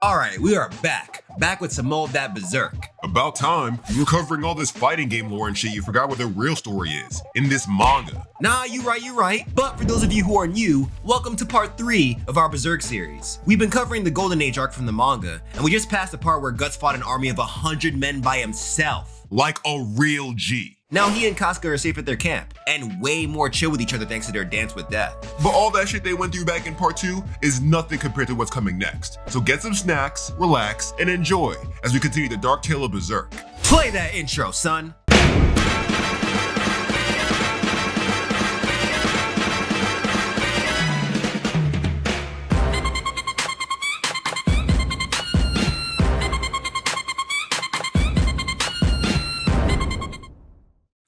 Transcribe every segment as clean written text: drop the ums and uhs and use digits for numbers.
Alright, we are back with some more of that Berserk. About time. You were covering all this fighting game lore and shit, you forgot what the real story is in this manga. Nah, you right. But for those of you who are new, welcome to part 3 of our Berserk series. We've been covering the Golden Age arc from the manga, and we just passed the part where Guts fought an army of 100 men by himself. Like a real G. Now he and Casca are safe at their camp, and way more chill with each other thanks to their dance with death. But all that shit they went through back in part 2 is nothing compared to what's coming next. So get some snacks, relax, and enjoy as we continue the dark tale of Berserk. Play that intro, son.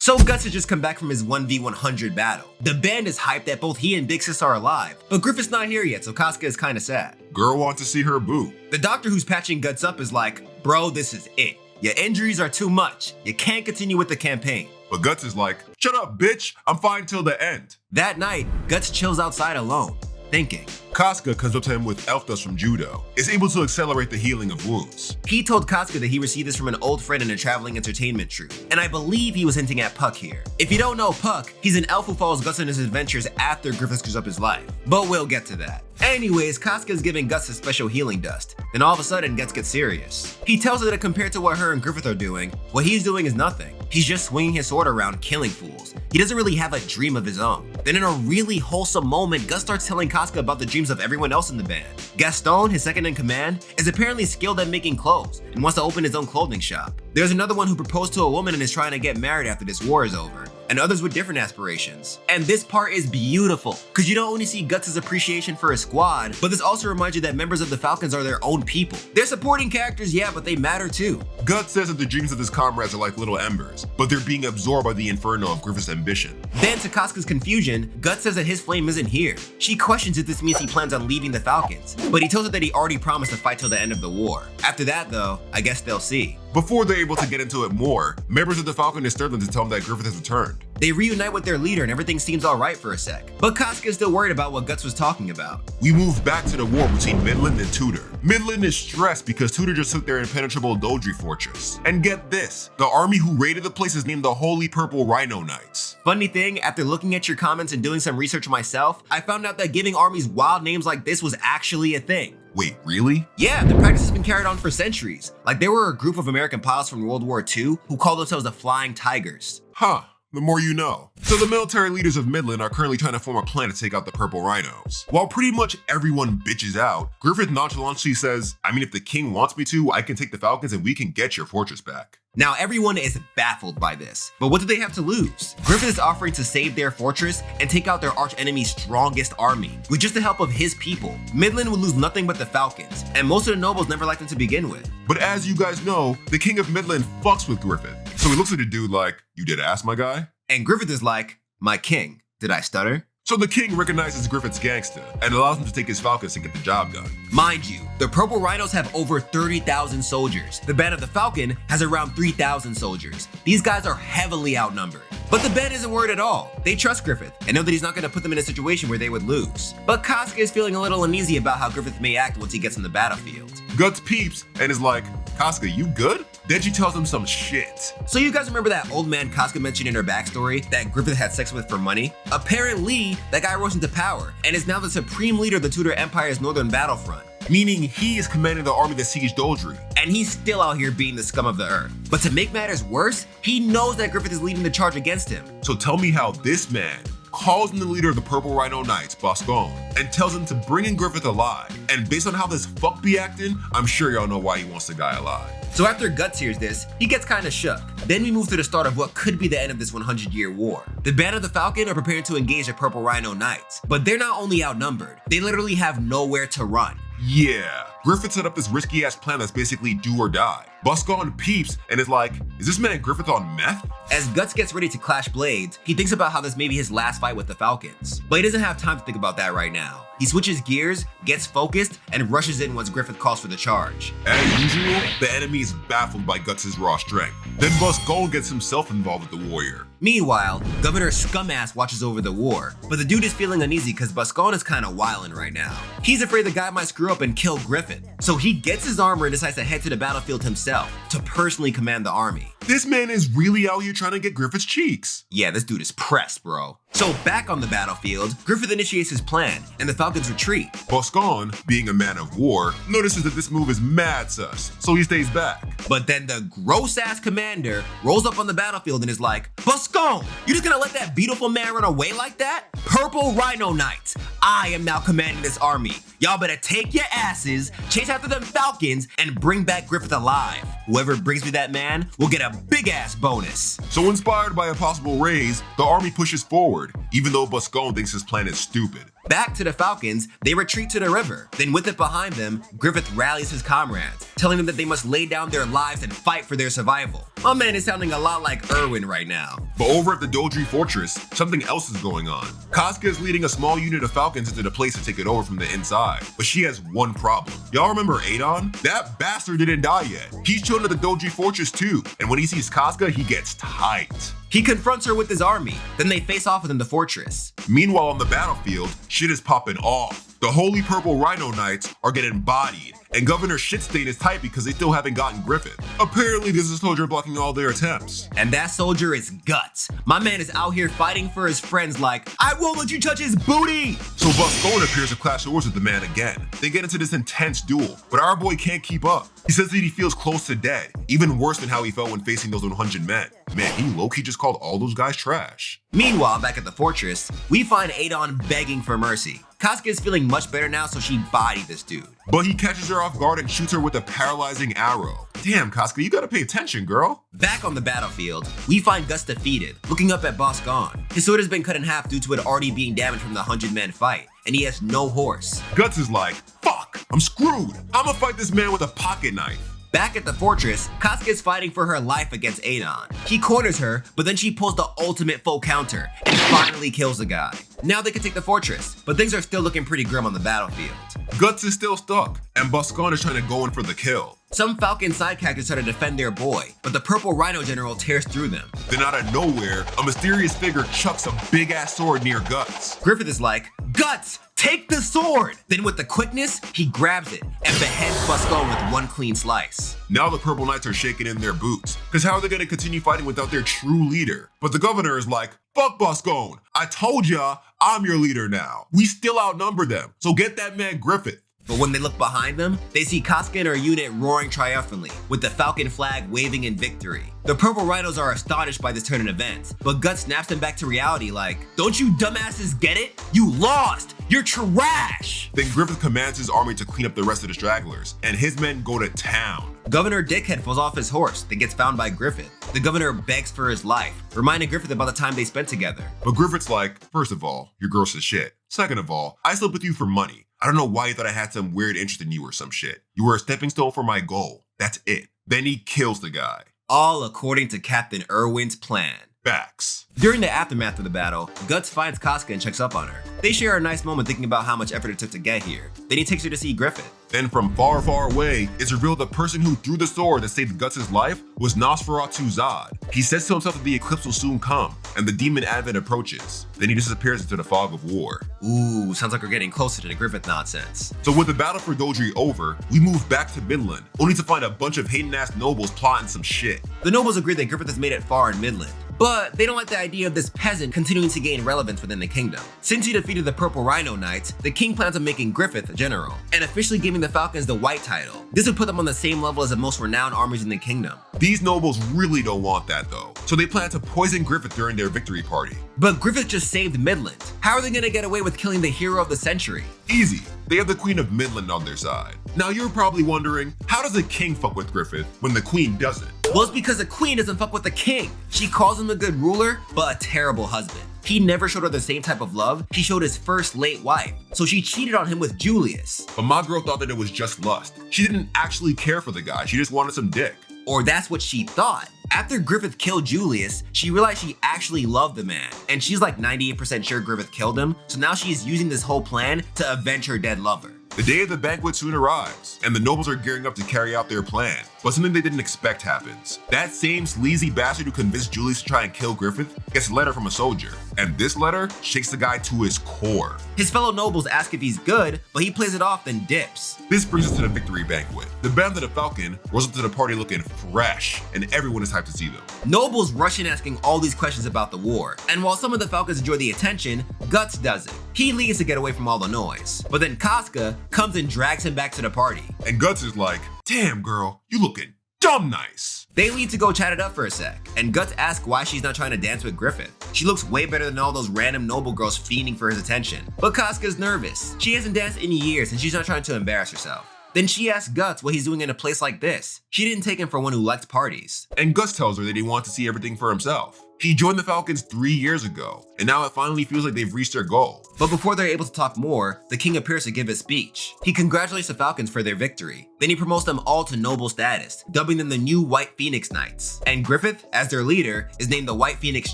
So Guts has just come back from his 1v100 battle. The band is hyped that both he and Big Sis are alive, but Griffith's not here yet, so Casca is kinda sad. Girl wants to see her boo. The doctor who's patching Guts up is like, bro, this is it. Your injuries are too much. You can't continue with the campaign. But Guts is like, shut up, bitch, I'm fine till the end. That night, Guts chills outside alone, thinking. Casca comes up to him with elf dust from judo, is able to accelerate the healing of wounds. He told Casca that he received this from an old friend in a traveling entertainment troupe, and I believe he was hinting at Puck here. If you don't know Puck, he's an elf who follows Guts on his adventures after Griffith screws up his life, but we'll get to that. Anyways, Casca is giving Guts a special healing dust, then all of a sudden Guts gets serious. He tells her that compared to what her and Griffith are doing, what he's doing is nothing. He's just swinging his sword around killing fools. He doesn't really have a dream of his own. Then in a really wholesome moment, Guts starts telling Casca about the dreams of everyone else in the band. Gaston, his second in command, is apparently skilled at making clothes and wants to open his own clothing shop. There's another one who proposed to a woman and is trying to get married after this war is over, and others with different aspirations. And this part is beautiful, because you don't only see Guts' appreciation for his squad, but this also reminds you that members of the Falcons are their own people. They're supporting characters, yeah, but they matter too. Guts says that the dreams of his comrades are like little embers, but they're being absorbed by the inferno of Griffith's ambition. Then to Casca's confusion, Guts says that his flame isn't here. She questions if this means he plans on leaving the Falcons, but he tells her that he already promised to fight till the end of the war. After that though, I guess they'll see. Before they're able to get into it more, members of the Falcon disturb them to tell them that Griffith has returned. They reunite with their leader and everything seems alright for a sec, but Casca is still worried about what Guts was talking about. We move back to the war between Midland and Tudor. Midland is stressed because Tudor just took their impenetrable Doldrey fortress. And get this, the army who raided the place is named the Holy Purple Rhino Knights. Funny thing, after looking at your comments and doing some research myself, I found out that giving armies wild names like this was actually a thing. Wait, really? Yeah, the practice has been carried on for centuries. Like there were a group of American pilots from World War II who called themselves the Flying Tigers. Huh. The more you know. So the military leaders of Midland are currently trying to form a plan to take out the Purple Rhinos. While pretty much everyone bitches out, Griffith nonchalantly says, I mean, if the king wants me to, I can take the Falcons and we can get your fortress back. Now everyone is baffled by this, but what do they have to lose? Griffith is offering to save their fortress and take out their arch enemy's strongest army. With just the help of his people, Midland would lose nothing but the Falcons, and most of the nobles never liked them to begin with. But as you guys know, the king of Midland fucks with Griffith. So he looks at the dude like, you did ask my guy? And Griffith is like, my king, did I stutter? So the king recognizes Griffith's gangsta and allows him to take his Falcons and get the job done. Mind you, the Purple Rhinos have over 30,000 soldiers. The band of the Falcon has around 3,000 soldiers. These guys are heavily outnumbered. But the band isn't worried at all. They trust Griffith and know that he's not going to put them in a situation where they would lose. But Casca is feeling a little uneasy about how Griffith may act once he gets in the battlefield. Guts peeps and is like, Casca, you good? Then she tells him some shit. So you guys remember that old man Casca mentioned in her backstory that Griffith had sex with for money? Apparently, that guy rose into power and is now the supreme leader of the Tudor Empire's northern battlefront. Meaning he is commanding the army that sieged Doldrey. And he's still out here being the scum of the earth. But to make matters worse, he knows that Griffith is leading the charge against him. So tell me how this man calls in the leader of the Purple Rhino Knights, Boscone, and tells him to bring in Griffith alive. And based on how this fuck be acting, I'm sure y'all know why he wants the guy alive. So after Guts hears this, he gets kinda shook. Then we move to the start of what could be the end of this 100-year war. The band of the Falcon are preparing to engage the Purple Rhino Knights, but they're not only outnumbered, they literally have nowhere to run. Yeah, Griffith set up this risky ass plan that's basically do or die. Boscone peeps and is like, is this man Griffith on meth? As Guts gets ready to clash blades, he thinks about how this may be his last fight with the Falcons. But he doesn't have time to think about that right now. He switches gears, gets focused, and rushes in once Griffith calls for the charge. As usual, the enemy is baffled by Guts' raw strength. Then Boscone gets himself involved with the warrior. Meanwhile, Governor Scumass watches over the war, but the dude is feeling uneasy because Boscone is kinda wildin' right now. He's afraid the guy might screw up and kill Griffith. Griffith. So he gets his armor and decides to head to the battlefield himself to personally command the army. This man is really out here trying to get Griffith's cheeks. Yeah, this dude is pressed, bro. So back on the battlefield, Griffith initiates his plan, and the Falcons retreat. Boscan, being a man of war, notices that this move is mad sus, so he stays back. But then the gross-ass commander rolls up on the battlefield and is like, Boscan, you just gonna let that beautiful man run away like that? Purple Rhino Knights, I am now commanding this army. Y'all better take your asses, chase after them Falcons, and bring back Griffith alive. Whoever brings me that man will get a big-ass bonus. So inspired by a possible raise, the army pushes forward, even though Boscan thinks his plan is stupid. Back to the Falcons, they retreat to the river. Then with it behind them, Griffith rallies his comrades, telling them that they must lay down their lives and fight for their survival. My man is sounding a lot like Erwin right now. But over at the Doldrey Fortress, something else is going on. Casca is leading a small unit of Falcons into the place to take it over from the inside, but she has one problem. Y'all remember Adon? That bastard didn't die yet. He's chilling at the Doldrey Fortress too, and when he sees Casca, he gets tight. He confronts her with his army, then they face off within the fortress. Meanwhile, on the battlefield, shit is popping off. The Holy Purple Rhino Knights are getting bodied, and Governor Shitstain is tight because they still haven't gotten Griffith. Apparently, there's a soldier blocking all their attempts. And that soldier is Guts. My man is out here fighting for his friends like, I won't let you touch his booty! So Boscan appears to clash swords with the man again. They get into this intense duel, but our boy can't keep up. He says that he feels close to dead, even worse than how he felt when facing those 100 men. Man, he low-key just called all those guys trash. Meanwhile, back at the fortress, we find Adon begging for mercy. Casca is feeling much better now, so she bodied this dude. But he catches her off guard and shoots her with a paralyzing arrow. Damn, Casca, you gotta pay attention, girl. Back on the battlefield, we find Gus defeated, looking up at Boscan. His sword has been cut in half due to it already being damaged from the 100-man fight, and he has no horse. Guts is like, fuck, I'm screwed. I'ma fight this man with a pocket knife. Back at the fortress, Casca is fighting for her life against Adon. He corners her, but then she pulls the ultimate full counter and finally kills the guy. Now they can take the fortress, but things are still looking pretty grim on the battlefield. Guts is still stuck, and Boscan is trying to go in for the kill. Some Falcon side characters try to defend their boy, but the Purple Rhino General tears through them. Then out of nowhere, a mysterious figure chucks a big-ass sword near Guts. Griffith is like, Guts, take the sword! Then with the quickness, he grabs it and beheads Boscan with one clean slice. Now the Purple Knights are shaking in their boots, because how are they gonna continue fighting without their true leader? But the governor is like, fuck Boscan, I told ya, I'm your leader now. We still outnumber them, so get that man Griffith. But when they look behind them, they see Casca and her unit roaring triumphantly, with the Falcon flag waving in victory. The Purple Rhinos are astonished by this turn in events, but Guts snaps them back to reality like, don't you dumbasses get it? You lost! You're trash! Then Griffith commands his army to clean up the rest of the stragglers, and his men go to town. Governor Dickhead falls off his horse that gets found by Griffith. The governor begs for his life, reminding Griffith about the time they spent together. But Griffith's like, first of all, you're gross as shit. Second of all, I slept with you for money. I don't know why you thought I had some weird interest in you or some shit. You were a stepping stone for my goal. That's it. Then he kills the guy. All according to Captain Erwin's plan. Facts. During the aftermath of the battle, Guts finds Casca and checks up on her. They share a nice moment thinking about how much effort it took to get here. Then he takes her to see Griffith. Then from far, far away, it's revealed the person who threw the sword that saved Guts' life was Nosferatu Zod. He says to himself that the eclipse will soon come, and the demon advent approaches. Then he disappears into the fog of war. Ooh, sounds like we're getting closer to the Griffith nonsense. So with the battle for Doldrey over, we move back to Midland, only to find a bunch of hating-ass nobles plotting some shit. The nobles agree that Griffith has made it far in Midland, but they don't like the idea of this peasant continuing to gain relevance within the kingdom. Since he defeated the Purple Rhino Knights, the king plans on making Griffith a general, and officially giving the Falcons the White title. This would put them on the same level as the most renowned armies in the kingdom. These nobles really don't want that though, so they plan to poison Griffith during their victory party. But Griffith just saved Midland. How are they gonna get away with killing the hero of the century? Easy. They have the Queen of Midland on their side. Now you're probably wondering, how does the king fuck with Griffith when the queen doesn't? Well, it's because the queen doesn't fuck with the king. She calls him a good ruler, but a terrible husband. He never showed her the same type of love he showed his first late wife, so she cheated on him with Julius. But my girl thought that it was just lust. She didn't actually care for the guy, she just wanted some dick. Or that's what she thought. After Griffith killed Julius, she realized she actually loved the man, and she's like 98% sure Griffith killed him, so now she's using this whole plan to avenge her dead lover. The day of the banquet soon arrives, and the nobles are gearing up to carry out their plan. But something they didn't expect happens. That same sleazy bastard who convinced Julius to try and kill Griffith gets a letter from a soldier, and this letter shakes the guy to his core. His fellow nobles ask if he's good, but he plays it off then dips. This brings us to the victory banquet. The band of the Falcon rolls up to the party looking fresh, and everyone is hyped to see them. Nobles rush in asking all these questions about the war, and while some of the Falcons enjoy the attention, Guts doesn't. He leaves to get away from all the noise, but then Casca comes and drags him back to the party. And Guts is like, damn girl, you looking dumb nice. They leave to go chat it up for a sec, and Guts asks why she's not trying to dance with Griffith. She looks way better than all those random noble girls fiending for his attention. But Casca's nervous. She hasn't danced in years and she's not trying to embarrass herself. Then she asks Guts what he's doing in a place like this. She didn't take him for one who liked parties. And Guts tells her that he wants to see everything for himself. He joined the Falcons 3 years ago, and now it finally feels like they've reached their goal. But before they're able to talk more, the king appears to give a speech. He congratulates the Falcons for their victory. Then he promotes them all to noble status, dubbing them the new White Phoenix Knights. And Griffith, as their leader, is named the White Phoenix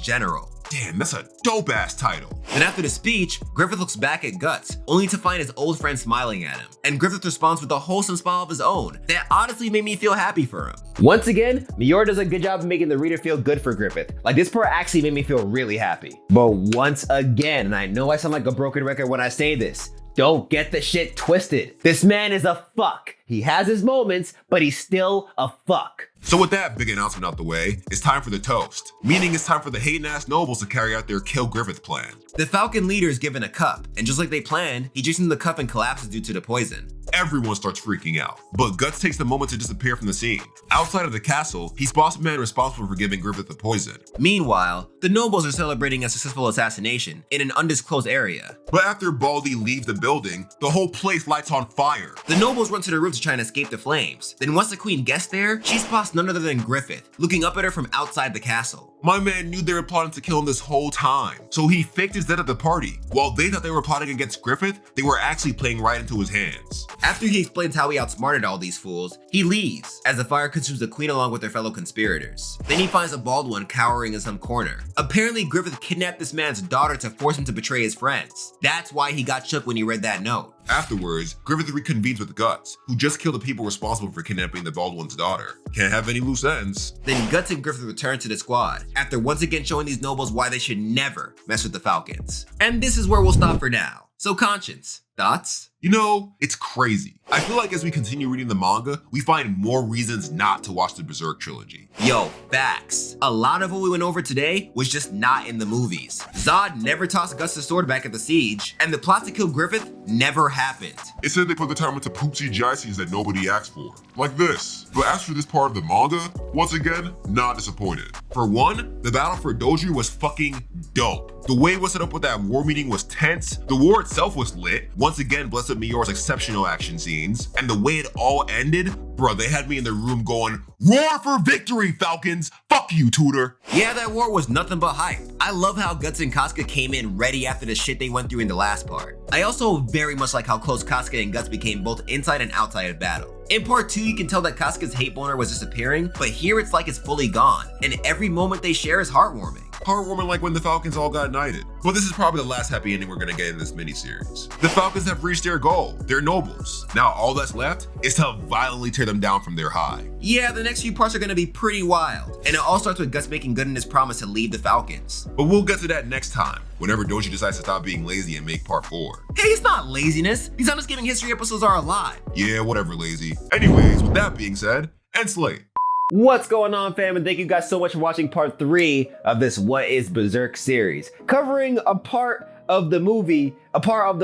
General. Damn, that's a dope-ass title. Then after the speech, Griffith looks back at Guts, only to find his old friend smiling at him. And Griffith responds with a wholesome smile of his own that honestly made me feel happy for him. Once again, Miura does a good job of making the reader feel good for Griffith. Like, this part actually made me feel really happy. But once again, and I know I sound like a broken record when I say this, don't get the shit twisted. This man is a fuck. He has his moments, but he's still a fuck. So with that big announcement out the way, it's time for the toast. Meaning it's time for the hating-ass nobles to carry out their kill Griffith plan. The Falcon leader is given a cup, and just like they planned, he drinks in the cup and collapses due to the poison. Everyone starts freaking out, but Guts takes the moment to disappear from the scene. Outside of the castle, he spots the man responsible for giving Griffith the poison. Meanwhile, the nobles are celebrating a successful assassination in an undisclosed area. But after Baldy leaves the building, the whole place lights on fire. The nobles run to the roof to try and escape the flames. Then once the queen gets there, she spots none other than Griffith, looking up at her from outside the castle. My man knew they were plotting to kill him this whole time, so he faked his death at the party. While they thought they were plotting against Griffith, they were actually playing right into his hands. After he explains how he outsmarted all these fools, he leaves, as the fire consumes the queen along with their fellow conspirators. Then he finds a bald one cowering in some corner. Apparently, Griffith kidnapped this man's daughter to force him to betray his friends. That's why he got shook when he read that note. Afterwards, Griffith reconvenes with Guts, who just killed the people responsible for kidnapping the bald one's daughter. Can't have any loose ends. Then Guts and Griffith return to the squad, after once again showing these nobles why they should never mess with the Falcons. And this is where we'll stop for now. So Conscience, thoughts? You know, it's crazy. I feel like as we continue reading the manga, we find more reasons not to watch the Berserk trilogy. Yo, facts. A lot of what we went over today was just not in the movies. Zod never tossed Gus' sword back at the siege, and the plot to kill Griffith never happened. It said they put the time into poop CGI scenes that nobody asked for, like this. But as for this part of the manga, once again, not disappointed. For one, the battle for Doldrey was fucking dope. The way it was set up with that war meeting was tense, the war itself was lit, once again blessed with Miura's exceptional action scenes, and the way it all ended, bro, they had me in the room going, roar for victory, Falcons! Fuck you, Tutor! Yeah, that war was nothing but hype. I love how Guts and Casca came in ready after the shit they went through in the last part. I also very much like how close Casca and Guts became both inside and outside of battle. In part 2, you can tell that Casca's hate boner was disappearing, but here it's like it's fully gone, and every moment they share is heartwarming. Heartwarming like when the Falcons all got knighted. But this is probably the last happy ending we're gonna get in this miniseries. The Falcons have reached their goal, their nobles. Now all that's left is to violently tear them down from their high. Yeah, the next few parts are gonna be pretty wild, and it all starts with Guts making good on his promise to leave the Falcons. But we'll get to that next time, whenever Doji decides to stop being lazy and make part 4. Hey, it's not laziness. These Unexcused History episodes are a lie. Yeah, whatever, lazy. Anyways, with that being said, end slate. What's going on, fam, and thank you guys so much for watching part 3 of this What is Berserk series, covering a part of the movie, a part of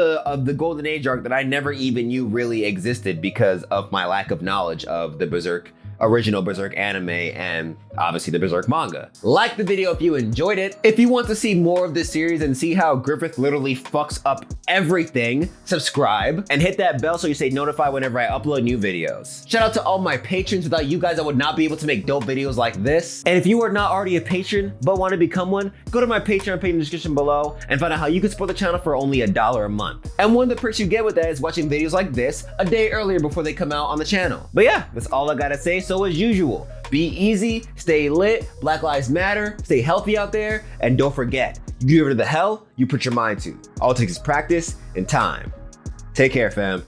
the Golden Age arc that I never even knew really existed because of my lack of knowledge of the original Berserk anime and obviously the Berserk manga. Like the video if you enjoyed it. If you want to see more of this series and see how Griffith literally fucks up everything, subscribe and hit that bell so you stay notified whenever I upload new videos. Shout out to all my patrons. Without you guys, I would not be able to make dope videos like this. And if you are not already a patron but want to become one, go to my Patreon page in the description below and find out how you can support the channel for only $1 a month. And one of the perks you get with that is watching videos like this a day earlier before they come out on the channel. But yeah, that's all I gotta say. So as usual, be easy, stay lit, Black Lives Matter, stay healthy out there, and don't forget, you give it to the hell you put your mind to. All it takes is practice and time. Take care, fam.